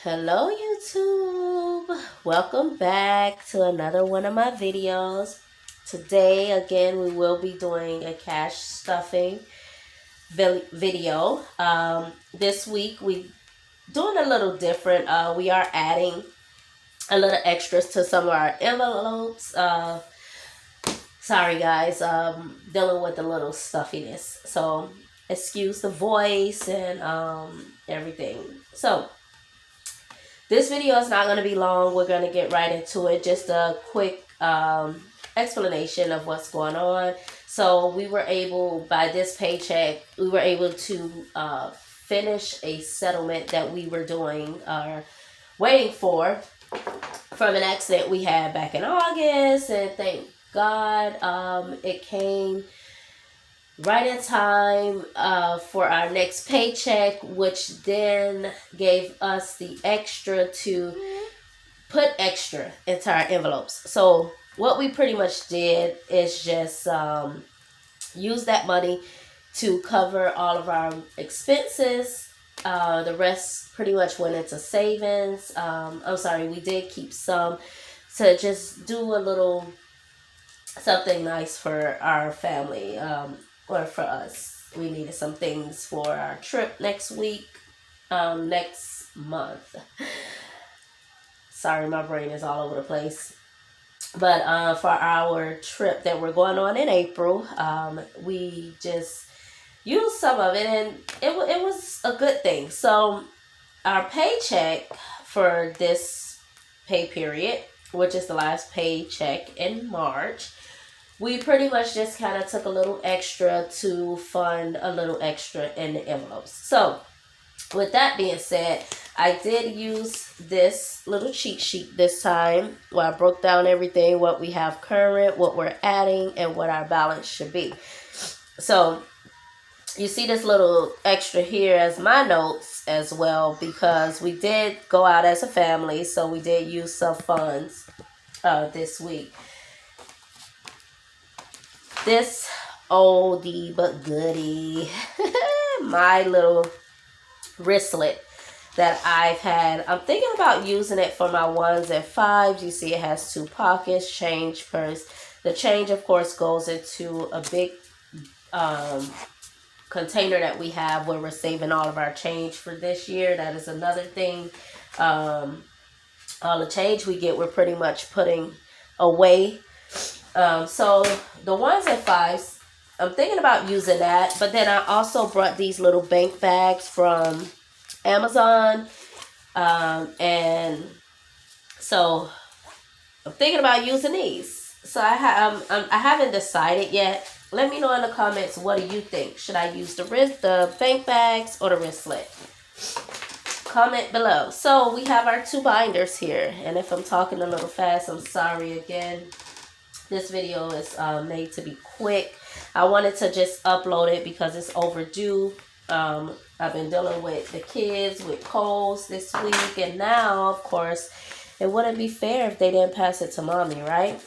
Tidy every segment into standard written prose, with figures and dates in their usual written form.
Hello YouTube, welcome back to another one of my videos. Today again we will be doing a cash stuffing video. This week we doing a little different. We are adding a little extras to some of our envelopes. Sorry guys, dealing with a little stuffiness, so excuse the voice and everything. So this video is not going to be long. We're going to get right into it. Just a quick explanation of what's going on. So we were able, by this paycheck, we were able to finish a settlement that we were doing or waiting for from an accident we had back in August. And thank God it came right in time for our next paycheck, which then gave us the extra to put extra into our envelopes. So what we pretty much did is just use that money to cover all of our expenses. The rest pretty much went into savings. I'm sorry, we did keep some to just do a little something nice for our family. Or for us, we needed some things for our trip next week, next month. Sorry, my brain is all over the place. But for our trip that we're going on in April, we just used some of it, and it was a good thing. So our paycheck for this pay period, which is the last paycheck in March, we pretty much just kind of took a little extra to fund a little extra in the envelopes. So with that being said, I did use this little cheat sheet this time where I broke down everything, what we have current, what we're adding, and what our balance should be. So you see this little extra here as my notes as well, because we did go out as a family, so we did use some funds this week. This oldie but goodie, my little wristlet that I've had. I'm thinking about using it for my ones and fives. You see it has two pockets, change purse. The change, of course, goes into a big container that we have where we're saving all of our change for this year. That is another thing. All the change we get, we're pretty much putting away. So the ones and fives, I'm thinking about using that. But then I also brought these little bank bags from Amazon. And so I'm thinking about using these. So I haven't decided yet. Let me know in the comments, what do you think? Should I use the bank bags or the wristlet? Comment below. So we have our two binders here. And if I'm talking a little fast, I'm sorry again. This video is made to be quick. I wanted to just upload it because it's overdue. I've been dealing with the kids with colds this week, and now, of course, it wouldn't be fair if they didn't pass it to mommy, right?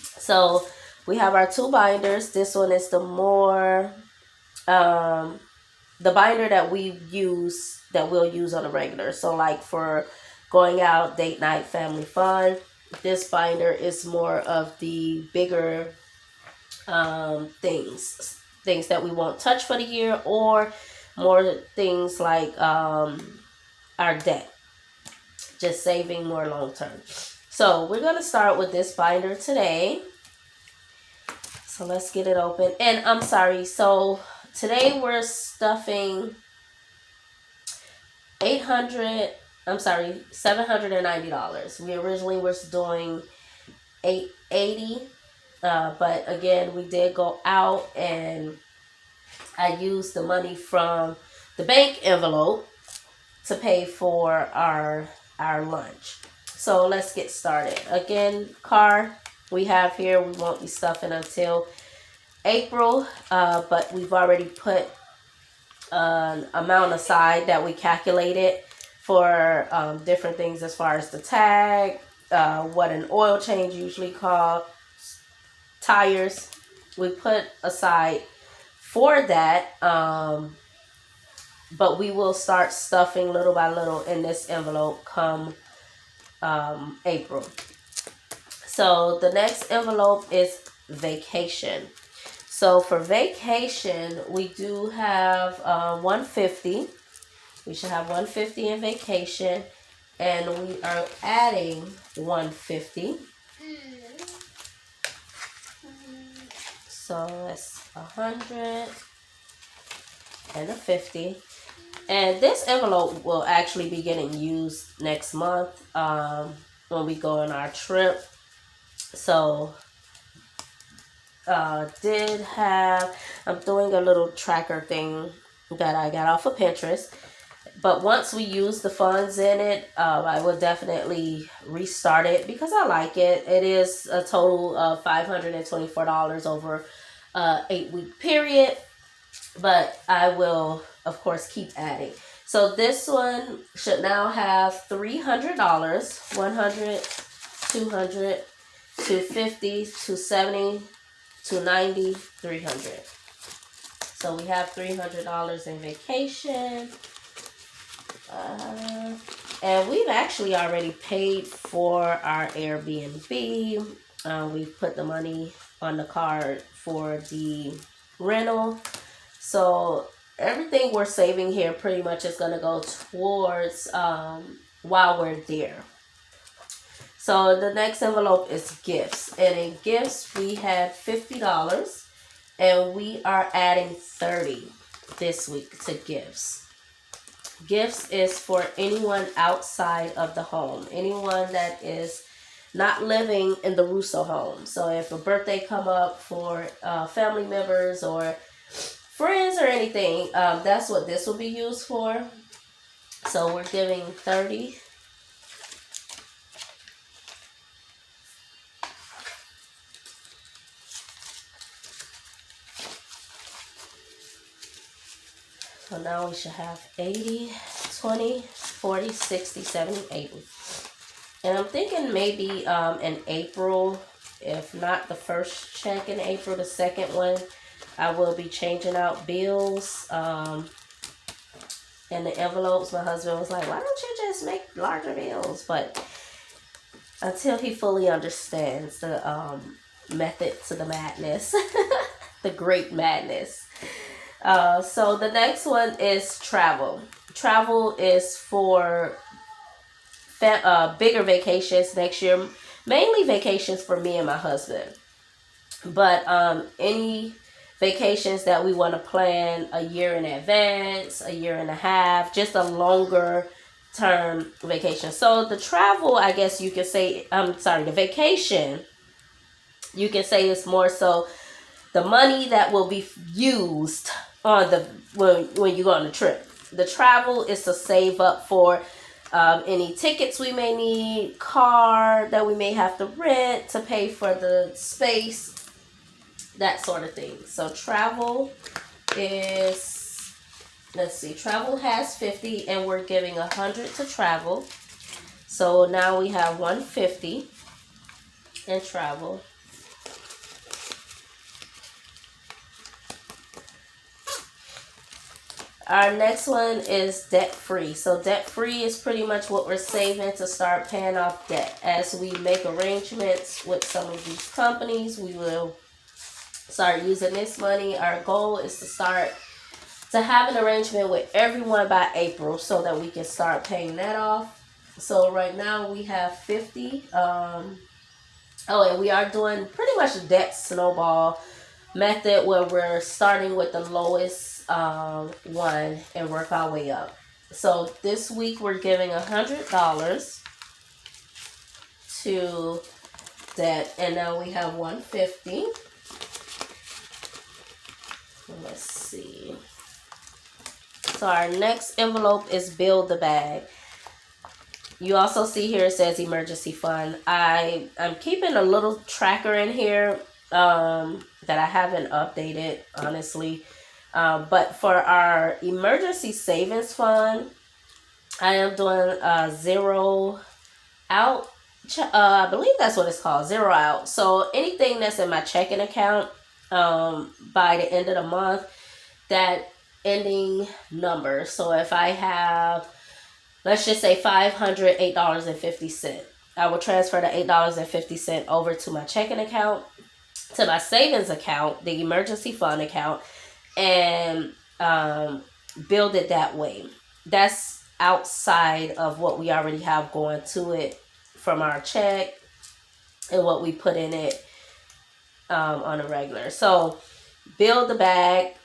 So we have our two binders. This one is the more the binder that we'll use on a regular. So like for going out, date night, family fun. This binder is more of the bigger things that we won't touch for the year, or more things like our debt, just saving more long term. So we're going to start with this binder today. So let's get it open. And I'm sorry, so today we're stuffing $790. We originally was doing $880, but again, we did go out and I used the money from the bank envelope to pay for our lunch. So let's get started. Again, car we have here, we won't be stuffing until April, but we've already put an amount aside that we calculated for different things as far as the tag, what an oil change usually costs, tires. We put aside for that but we will start stuffing little by little in this envelope come April. So the next envelope is vacation. So for vacation, we do have 150. We should have 150 in vacation, and we are adding 150. So that's 100 and a 50. And this envelope will actually be getting used next month when we go on our trip. So I'm doing a little tracker thing that I got off of Pinterest. But once we use the funds in it, I will definitely restart it because I like it. It is a total of $524 over an 8-week period. But I will, of course, keep adding. So this one should now have $300, 100, 200, 250, 270, 290, 300. So we have $300 in vacation. And we've actually already paid for our Airbnb. We've put the money on the card for the rental. So everything we're saving here pretty much is going to go towards while we're there. So the next envelope is gifts. And in gifts, we had $50. And we are adding $30 this week to gifts. Gifts is for anyone outside of the home. Anyone that is not living in the Russo home. So if a birthday come up for family members or friends or anything, that's what this will be used for. So we're giving 30. So now we should have 80, 20, 40, 60, 70, 80. And I'm thinking maybe in April, if not the first check in April, the second one, I will be changing out bills and the envelopes. My husband was like, why don't you just make larger bills? But until he fully understands the method to the madness, the great madness. So the next one is travel. Travel is for bigger vacations next year, mainly vacations for me and my husband. But any vacations that we want to plan a year in advance, a year and a half, just a longer term vacation. So the travel, I guess you could say, the vacation, you can say it's more so the money that will be used on when you go on the trip. The travel is to save up for any tickets we may need, car that we may have to rent to pay for the space, that sort of thing. So travel is, travel has 50 and we're giving 100 to travel. So now we have 150 in travel. Our next one is debt-free. So debt-free is pretty much what we're saving to start paying off debt. As we make arrangements with some of these companies, we will start using this money. Our goal is to have an arrangement with everyone by April so that we can start paying that off. So right now we have 50. And we are doing pretty much a debt snowball method where we're starting with the lowest one and work our way up. So this week we're giving $100 to debt, and now we have 150. Let's see. So our next envelope is build the bag. You also see here it says emergency fund. I'm keeping a little tracker in here that I haven't updated, honestly. But for our emergency savings fund, I am doing zero out. I believe that's what it's called, zero out. So anything that's in my checking account by the end of the month that ending number. So if I have, let's just say $508.50, I will transfer the $8.50 over to my checking account, to my savings account, the emergency fund account, and build it that way. That's outside of what we already have going to it from our check and what we put in it on a regular. So build the bag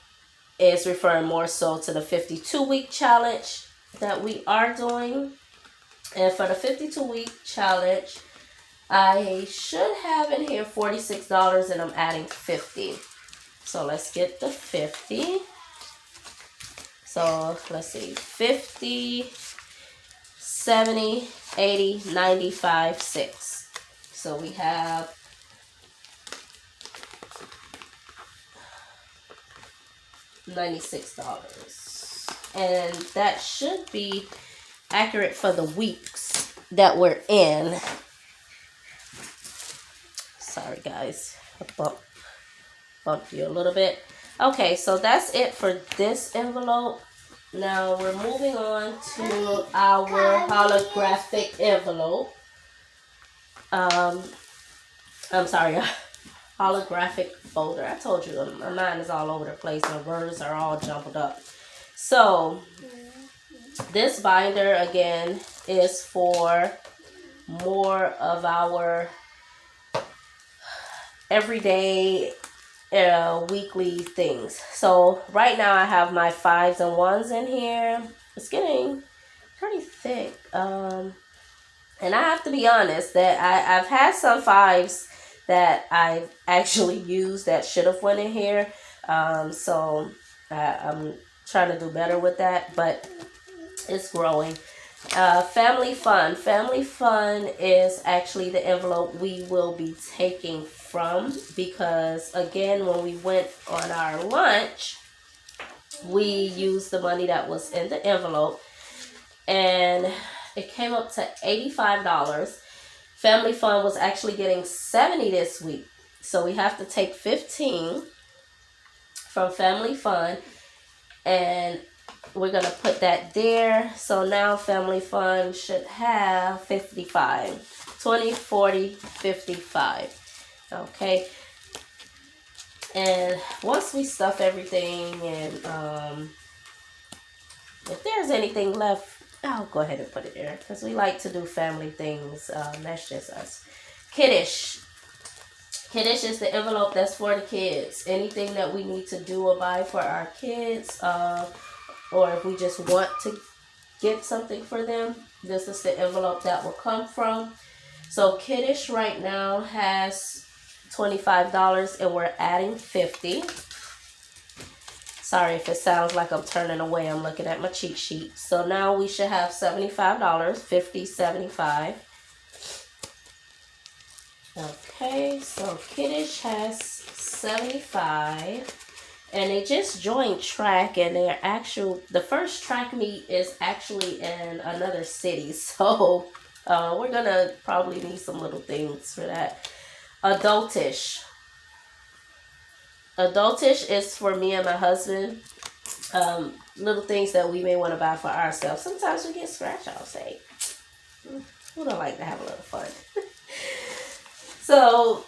is referring more so to the 52-week challenge that we are doing. And for the 52-week challenge, I should have in here $46 and I'm adding 50. So let's get the 50. So let's see, 50, 70, 80, 95, 6. So we have $96. And that should be accurate for the weeks that we're in. Sorry guys, I bumped you a little bit. Okay, so that's it for this envelope. Now we're moving on to our holographic envelope. I'm sorry, holographic folder. I told you my mind is all over the place. My words are all jumbled up. So this binder again is for more of our everyday weekly things. So right now I have my 5s and 1s in here. It's getting pretty thick. And I have to be honest that I've had some 5s that I've actually used that should have went in here. So I'm trying to do better with that, but it's growing. Family Fun. Family Fun is actually the envelope we will be taking from, because again, when we went on our lunch, we used the money that was in the envelope and it came up to $85. Family Fun was actually getting 70 this week. So we have to take 15 from Family Fun and we're going to put that there. So now Family Fun should have 55. 20, 40, 55. Okay. And once we stuff everything and if there's anything left, I'll go ahead and put it there because we like to do family things. That's just us. Kiddish. Kiddish is the envelope that's for the kids. Anything that we need to do or buy for our kids, or if we just want to get something for them, this is the envelope that will come from. So Kiddish right now has $25 and we're adding 50. Sorry if it sounds like I'm turning away. I'm looking at my cheat sheet. So now we should have $75, 50, 75. Okay, so Kiddish has 75. And they just joined track, and the first track meet is actually in another city. So we're gonna probably need some little things for that. Adultish. Adultish is for me and my husband. Little things that we may want to buy for ourselves. Sometimes we get scratch-offs. Hey, who don't like to have a little fun? So,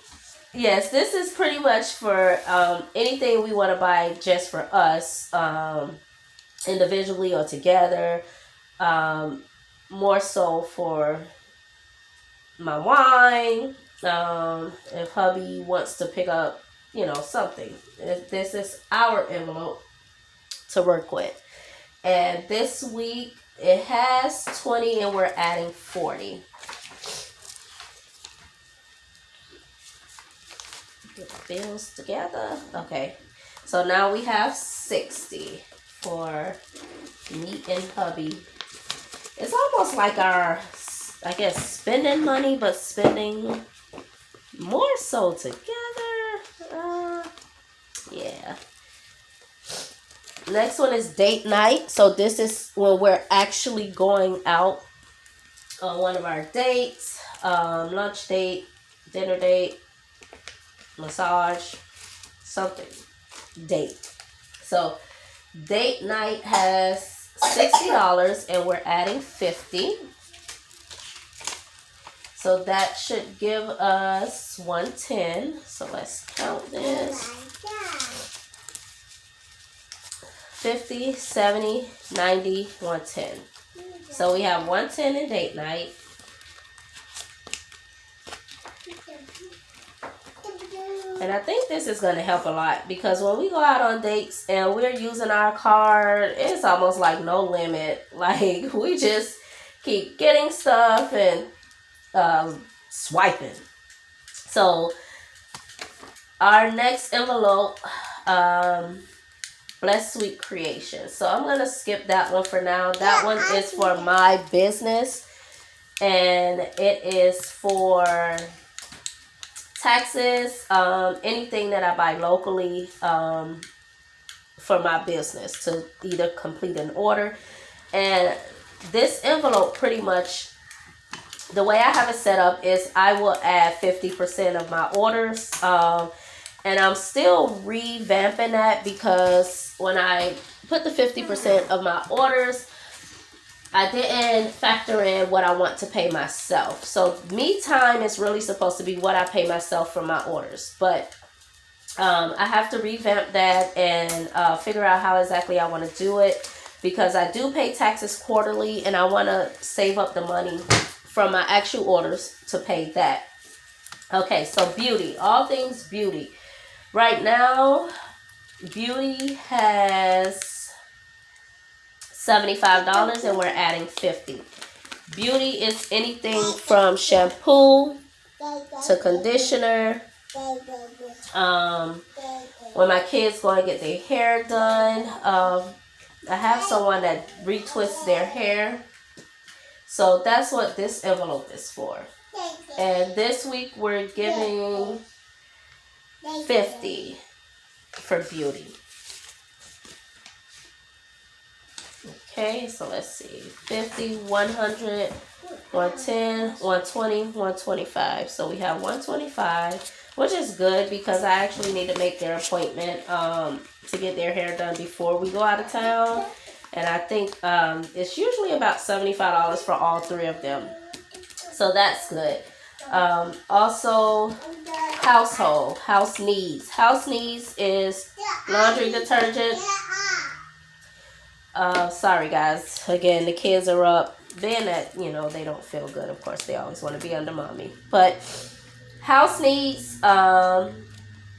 yes, this is pretty much for anything we want to buy just for us, individually or together. More so for my wine. If hubby wants to pick up, something. This is our envelope to work with. And this week it has 20 and we're adding 40. Get the bills together. Okay. So now we have 60 for me and hubby. It's almost like our, I guess, spending money, but spending more so together. Yeah. Next one is date night. So this is when we're actually going out on one of our dates. Lunch date, dinner date, massage, something. Date. So Date night has $60 and we're adding 50. So that should give us 110. So let's count this. 50, 70, 90, 110. So we have 110 in date night. And I think this is going to help a lot because when we go out on dates and we're using our card, it's almost like no limit. Like we just keep getting stuff and swiping. So our next envelope, Blessed Sweet Creation. So I'm going to skip that one for now. That one is for my business. And it is for taxes, anything that I buy locally for my business to either complete an order. And this envelope pretty much, the way I have it set up is I will add 50% of my orders. And I'm still revamping that because when I put the 50% of my orders, I didn't factor in what I want to pay myself. So me time is really supposed to be what I pay myself for my orders. But I have to revamp that and figure out how exactly I want to do it. Because I do pay taxes quarterly and I want to save up the money from my actual orders to pay that. Okay, so beauty. All things beauty. Right now, beauty has $75 and we're adding 50. Beauty is anything from shampoo to conditioner. When my kids going to get their hair done, I have someone that retwists their hair. So that's what this envelope is for. And this week we're giving 50 for beauty. Okay, so let's see. 50, 100, 110, 120, 125. So we have 125, which is good because I actually need to make their appointment to get their hair done before we go out of town. And I think it's usually about $75 for all three of them. So that's good. Also, house needs. House needs is laundry detergent. Sorry guys. Again, the kids are up. Being that, you know, they don't feel good. Of course, they always want to be under mommy. But house needs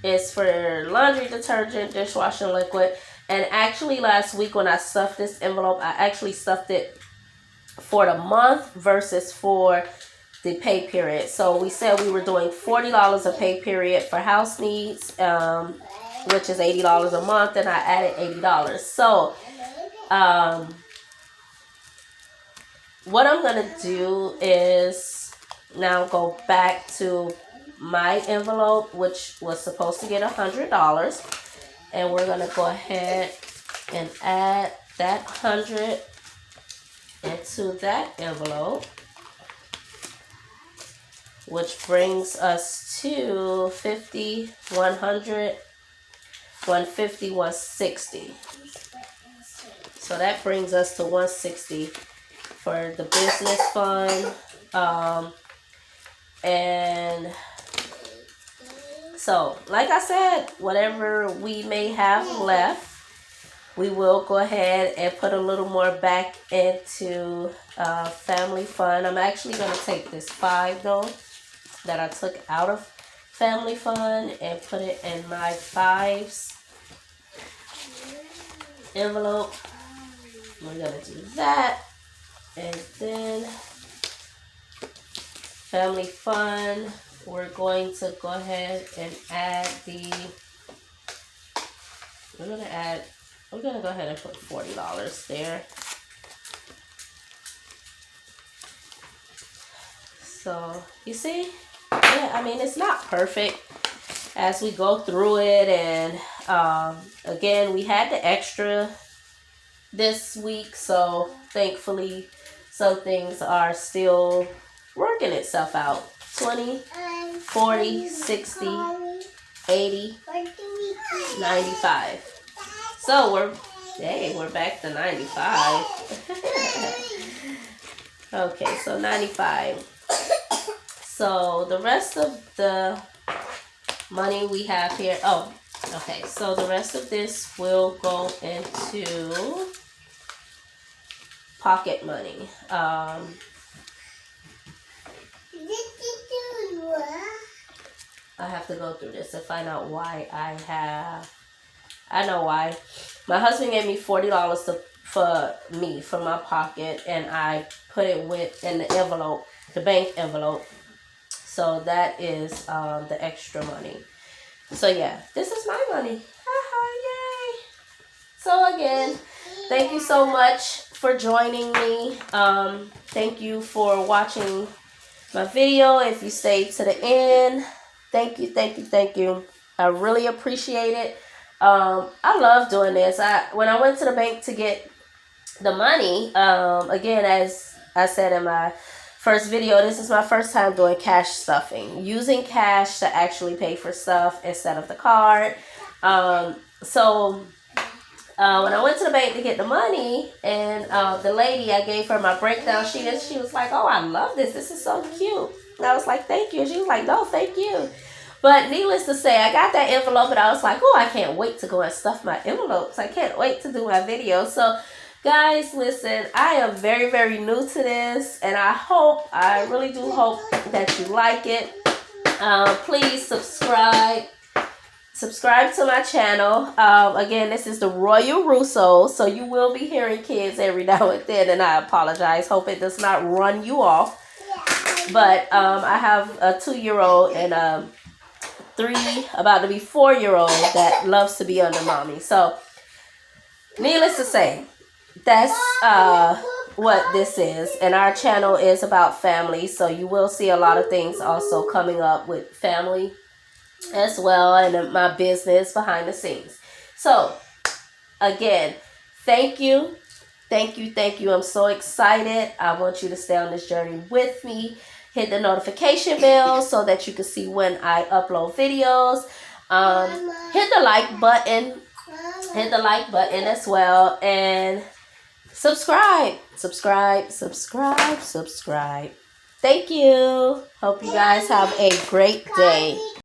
is for laundry detergent, dishwashing liquid. And actually last week when I stuffed this envelope, I actually stuffed it for the month versus for the pay period. So we said we were doing $40 a pay period for house needs, which is $80 a month, and I added $80. So what I'm going to do is now go back to my envelope, which was supposed to get $100. And we're going to go ahead and add that 100 into that envelope, which brings us to 50, 100, 150, 160. So that brings us to 160 for the business fund. And so, like I said, whatever we may have left, we will go ahead and put a little more back into family fund. I'm actually going to take this 5 though that I took out of family fund and put it in my 5s envelope. We're going to do that. And then family fund, we're going to go ahead and add we're going to go ahead and put $40 there. So, you see? Yeah, I mean, it's not perfect as we go through it. And, again, we had the extra this week. So, thankfully, some things are still working itself out. 20, 40, 60, 80, 95. So Hey, we're back to 95. Okay, so 95. So the rest of the money we have here. Oh, okay. So the rest of this will go into pocket money. I have to go through this to find out why I know why. My husband gave me $40 for my pocket, and I put it in the envelope, the bank envelope. So that is the extra money. So yeah, this is my money. Yay! So again, thank you so much for joining me. Thank you for watching my video. If you stayed to the end, thank you, thank you, thank you. I really appreciate it. I love doing this. When I went to the bank to get the money, again, as I said in my first video, this is my first time doing cash stuffing, using cash to actually pay for stuff instead of the card. When I went to the bank to get the money, and the lady, I gave her my breakdown sheet, and she was like, "Oh, I love this. This is so cute." And I was like, "Thank you." And she was like, "No, thank you." But needless to say, I got that envelope, and I was like, "Oh, I can't wait to go and stuff my envelopes. I can't wait to do my video." So, guys, listen, I am very, very new to this, and I really do hope that you like it. Please subscribe. Subscribe to my channel. Again, this is the Royal Russo, so you will be hearing kids every now and then, and I apologize. Hope it does not run you off. But I have a 2-year-old and a 3, about to be 4-year-old that loves to be under mommy. So, needless to say, that's what this is. And our channel is about family, so you will see a lot of things also coming up with family as well, and my business behind the scenes. So again, thank you, thank you, thank you. I'm so excited. I want you to stay on this journey with me. Hit the notification bell so that you can see when I upload videos. Hit the like button. Hit the like button as well, and subscribe. Thank you. Hope you guys have a great day.